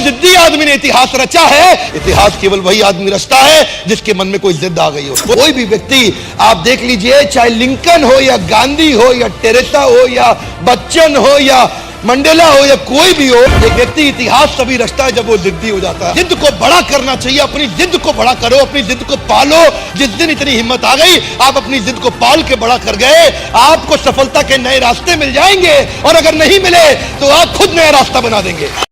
जिद्दी आदमी ने इतिहास रचा है, इतिहास केवल वही आदमी रचता है जिसके मन में कोई जिद आ गई हो। कोई भी व्यक्ति आप देख लीजिए, चाहे लिंकन हो या गांधी हो या टेरेसा हो या बच्चन हो या मंडेला हो या कोई भी हो, एक व्यक्ति इतिहास तभी रचता है जब वो जिद्दी हो जाता है। जिद को बड़ा करना चाहिए, अपनी जिद को बड़ा करो, अपनी जिद को पालो। जिस दिन इतनी हिम्मत आ गई, आप अपनी जिद को पाल के बड़ा कर गए, आपको सफलता के नए रास्ते मिल जाएंगे, और अगर नहीं मिले तो आप खुद नया रास्ता बना देंगे।